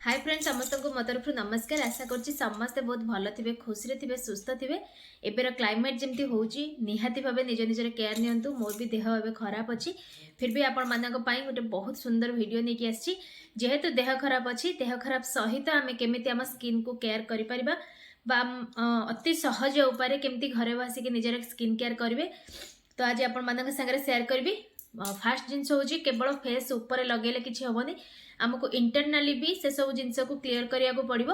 Hi friends समस्त को मो तरफ नमस्कार। आशा करछि समस्ते बहुत भल थे, खुशी थे, सुस्थ थे। एबर क्लाइमेट जमती होउची निहाती भावे निज निजर केयर नियंतु। मोर भी देह एबे खराब अछि, फिर भी आपण मानक पई गोटे बहुत सुंदर वीडियो नेकी आछि। जेहेतु देह खराब अछि, देह खराब सहित आमे केमिति हम स्किन को केयर करि परिबा बा अति सहज उपाय केमिति घरे बसिक निजर स्किन केयर करिवे, तो आज आपण मानक संगे शेयर करबी। फास्ट जिनस होउची केवल फेस ऊपर लगेले किछि होबनी, आमको इंटरनाली भी से सब जिनस को क्लीयर करिया को पड़िबो।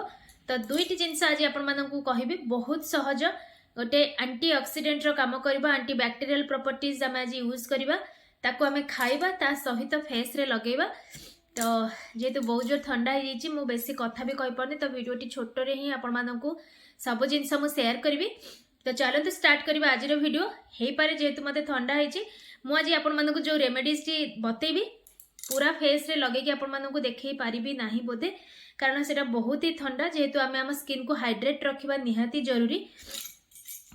तो दुईटी जिनस आज आपण मानकु कहिबी, बहुत सहज गोटे एंटी ऑक्सीडेंट रो काम करबा, एंटी बैक्टीरियल प्रॉपर्टीज हम आज यूज करबा, ताको हमें खाइबा ता सहित फेस रे लगेबा। तो जेहेतु बहुत जोर ठंडा हो जाइए, मुझे बेसी कथा भी कहि पारनी, तो वीडियोटी छोट रे ही आपण मानकु सब जिनस मु शेयर करबी। तो चलते स्टार्ट करबा आज रो वीडियो। हे पारे जेहेतु मते ठंडा होइछि, मु आज आपण मानकु जो रेमेडीज टी बतेबी पूरा फेस रे लगे आपण मानकु देखै पारिबी नाही बोधे, कारण सेटा बहुत ही ठंडा। जेहेतु आमे हम स्किन को हाइड्रेट रखिबा निहाती जरूरी।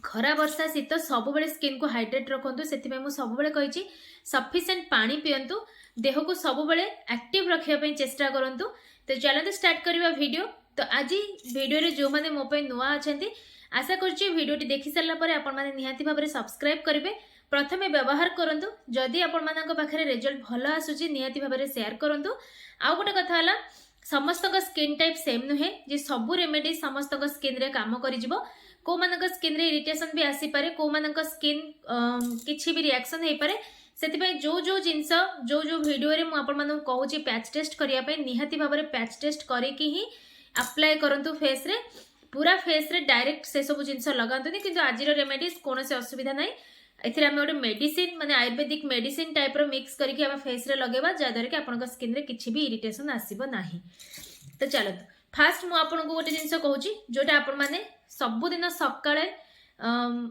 खरा वर्षा शीत सब बेले स्किन को हाइड्रेट रखंतु, सेति में मु सब बेले कहिछि सफिशिएंट पानी पियंतु, देह को सब बेले एक्टिव रखिया पई चेष्टा करंतु। तो चलते स्टार्ट करबा वीडियो। तो आज वीडियो रे जो माने मो पई नुआ अछंती, आशा करछि वीडियोटी देखि सारला परे आपण माने निहाती भाबरे सब्सक्राइब करिवे, प्रथमे व्यवहार करंतु। जदि आपण मानक पाखरे रिजल्ट भलो आसुची निहाती भाबरे शेयर करंतु। आ गोटे कथा हला, समस्त स्किन टाइप सेम नुहे जे सबु रेमेडी समस्त स्किन रे काम करि जिवो। को मानक स्किन रे इरिटेशन भी आसी पारे, को मानक स्किन किछि भी रिएक्शन हे पारे। सेति जो जो जिनस जो जो वीडियो रे मु आपण मानक कहूची पैच टेस्ट करिया पे, निहाती भाबरे पैच टेस्ट करे कि ही अप्लाई करंतु फेस रे। पूरा फेस रे डायरेक्ट से सब जिनस लगांतुनी, किंतु आजिर रेमेडीज कोनोसे असुविधा नाही। एथिरे आमे गोटे मेडिसिन माने आयुर्वेदिक मेडिसिन टाइप रो मिक्स करके आमे फेस रे लगेबा, जादर कि आपनका स्किन रे किछि भी इरिटेशन आसीबो नाही। तो चलो फास्ट मु आपनको गोटे जिनस कहूची, जोटा आपण माने सबुदिन सकाळे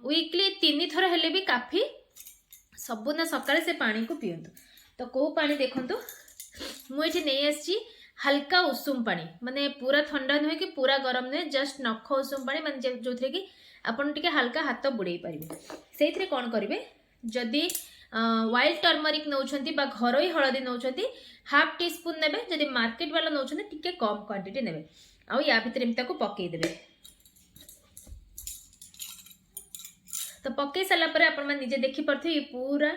वीकली 3 थर हेले भी काफी, सबुदिन सकाळे से पानी को पियंतु। तो को पानी देखंतु, मु एठी नै आछि हल्का उषुम पानी, माने पूरा ठंडा नुहे कि पूरा गरम नुहे, जस्ट नख उषुम पानी, माने जोथरे कि आपण टिके हल्का हाथ बुड़े पारिबे। सेइथरे कोन करिवे, जदि वाइल्ड टर्मरिक नौछंती बा घरोई हळदी नौछंती, हाफ टी स्पून नेबे। जदि मार्केट वाला नौछंती टिके कम क्वांटिटी नेबे, आ या भितर एमता को पकेई देबे। तो पकेई साला परे आपण माने निजे देखि परथि पूरा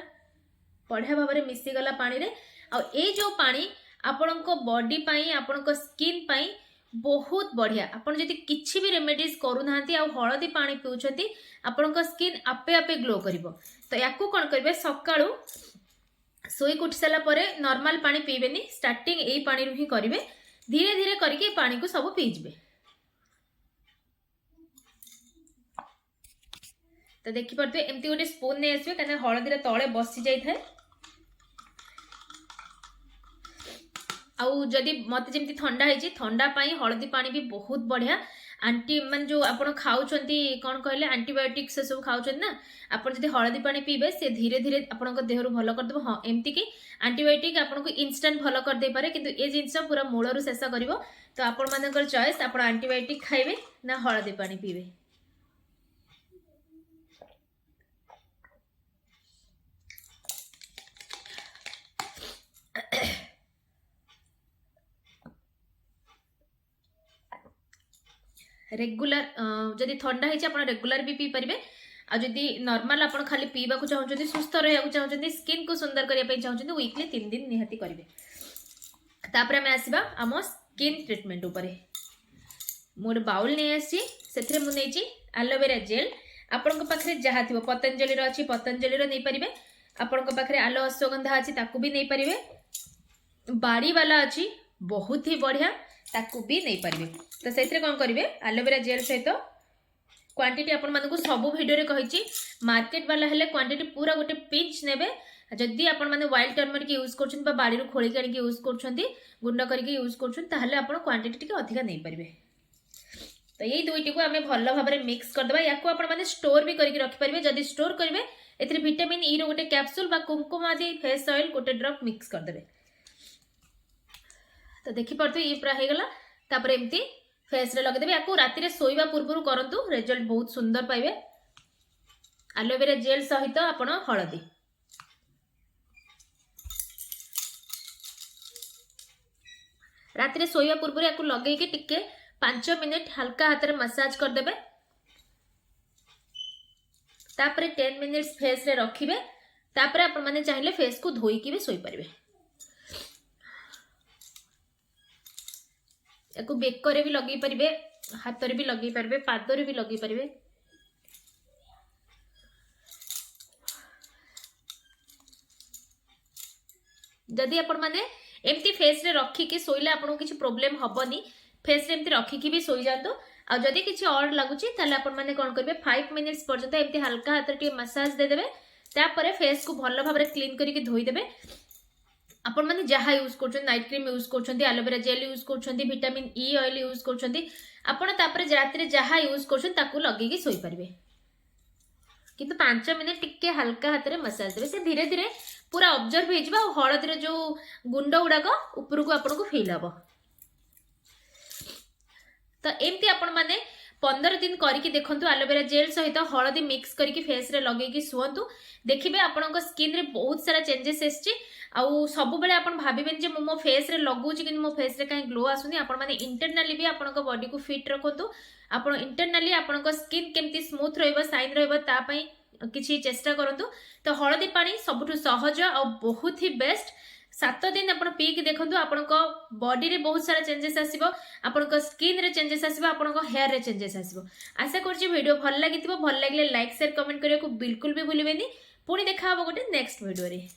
बढ़िया भाव में मिसी गला पानी रे। आ ए जो पानी आपणको बॉडी पाई, आपणको स्किन पाई बहुत बढ़िया। आपन जदि किछि भी रेमेडीज करू नाहंती आ हळदी पानी पिउछंती, आपणको स्किन आपे आपे ग्लो करिवो। तो याकू कोन करबे, सकाळू सोई उठ साला परे नॉर्मल पानी पीबेनी, स्टार्टिंग एई पानी रु ही करिवे। धीरे धीरे करके पानी को सब पी जिवे। तो देखि परते एमती गोटे स्पून ने आसबे, कारण हळदी रे तळे बसी जाई थाए। आउ जदि मत जमती ठंडा है, ठंडा पाई हळदी पानी भी बहुत बढ़िया। आंटी मान जो आपण खाउछंती कोन कहले एंटीबायोटिक से सब खाउछन ना, आपण जदि हळदी पानी पीबे से धीरे धीरे आपनको देहरु भलो कर देबो। हां एमती कि एंटीबायोटिक आपनको इंस्टेंट भलो कर दे पारे, किंतु ए जिंस पूरा मूलरु शेष करिवो। तो आपण मानकर चॉइस, आपण एंटीबायोटिक खाइबे ना हळदी पानी पीबे। रेगुलर जदि ठंडा है आप रेगुलर भी पी पारे। आ जदि नॉर्मल आप खाली पीवा को चाहते, सुस्थ रहा चाहते, स्किन को सुंदर करने चाहते, वीकली 3 दिन निहाती करेंगे। तापर आम आसवा आम स्किन ट्रीटमेंट उपरे। मोर बाउल नहीं आसी, से मुझे एलोवेरा जेल। आपण पाखे जहाँ थी पतंजलि अच्छी पतंजलि नहीं पारे, आपण पाखे आलो अश्वगंधा अच्छी ताकू भी नहीं पारे, बाड़ी वाला अच्छी बहुत ही बढ़िया ताकू भी नहीं पारे। तो से कौन करेंगे, एलोवेरा जेल सहित क्वांटिटी आपण मानकु सब वीडियो रे कहिछि, मार्केट वाला हेले क्वांटिटी पूरा गोटे पिंच नेबे। जदि आपण माने वाइल्ड टर्मरिक यूज करछन बा बाड़ी रो खोली काढी यूज करछंती, गुंड करके यूज करछन, ताहले आपण क्वांटिटी टिके अधिका नहीं पारिबे। तो यही दुईटी को आमे भलो भाबरे मिक्स कर देबा। याकू आपण माने स्टोर भी करके रखि परिबे। जदि स्टोर करिवे, एथिरे विटामिन ई रो गोटे कैप्सूल बा कुमकुम आदि फेस ऑयल गोटे ड्रॉप मिक्स कर देबे। तो देखि परतो ये पूरा हे गला। तापर एमती फेस रे लगेदेबे। याकू राति रे सोइबा पूर्वरु करंतु, रिजल्ट बहुत सुंदर पाइबे। एलोवेरा जेल सहित आपण हळदी। राति शोया पूर्व या लगे टिके 5 मिनिट हल्का हाथ में मसाज करदे तापर 10 मिनिट्स फेस रे रखिबे तापर आपण माने चाहिए फेस को धोईकी भी सोई परिबे याकू बेकरे भी लगे परिबे हाथ रे भी लगे परिबे पाद रे भी लगे परिबे जदि आपण माने एमती फेस रे रखिकी सोइले आपन किछि प्रॉब्लम हबनी फेस रे एमती रखिकी भी सोई जातो आ जदि किछि और लागुची ताले आपण माने कोन करबे 5 मिनिट्स पर्यंत एमती हल्का हाथ रे मसाज दे देबे तापर फेस को भल भाव क्लीन करके धोई देबे आपण माने जहा यूज करछन नाइट क्रीम यूज करछन एलोवेरा जेल यूज करछन विटामिन ई ऑयल यूज करछन आपण तापर रात रे जहा यूज करछन ताकू लगे कि सोई परिबे किंतु 5 मिनिट टिके हल्का हाथ रे मसाज देबे से धीरे धीरे पूरा ऑब्जर्व हो जिबा हळदी रे जो गुंड गुडाक ऊपर को आपन को फील हबो तो एमती आपण माने 15 दिन करके देखंतु एलोवेरा जेल सहित हळदी मिक्स करके फेस रे लगे कि सुवंतु देखिबे आपन को स्किन रे बहुत सारा चेंजेस एसची आउ सब बेले आपण भाबिबेन जे मो फेस रे लगुची कि मो फेस रे काई ग्लो आसुनी आपण माने इंटरनली भी आपण को बॉडी को फिट रखंतु आपण इंटरनली आपण को स्किन केमती स्मूथ रहइबो साइन रहइबो ता पई किछि चेष्टा करंतु तो हळदी पानी सबुठु सहज और बहुत ही बेस्ट 7 दिन आपण पीक देखंतु आपण को बॉडी रे बहुत सारा चेंजेस आसीबो आपण को स्किन रे चेंजेस आसीबो आपण को हेयर रे चेंजेस आसीबो आशा करछि वीडियो भल लागितिबो भल लागले लाइक शेयर कमेंट करिया को बिल्कुल भी भूलिबेनी पुणी देखा हबो गोटे नेक्स्ट वीडियो रे।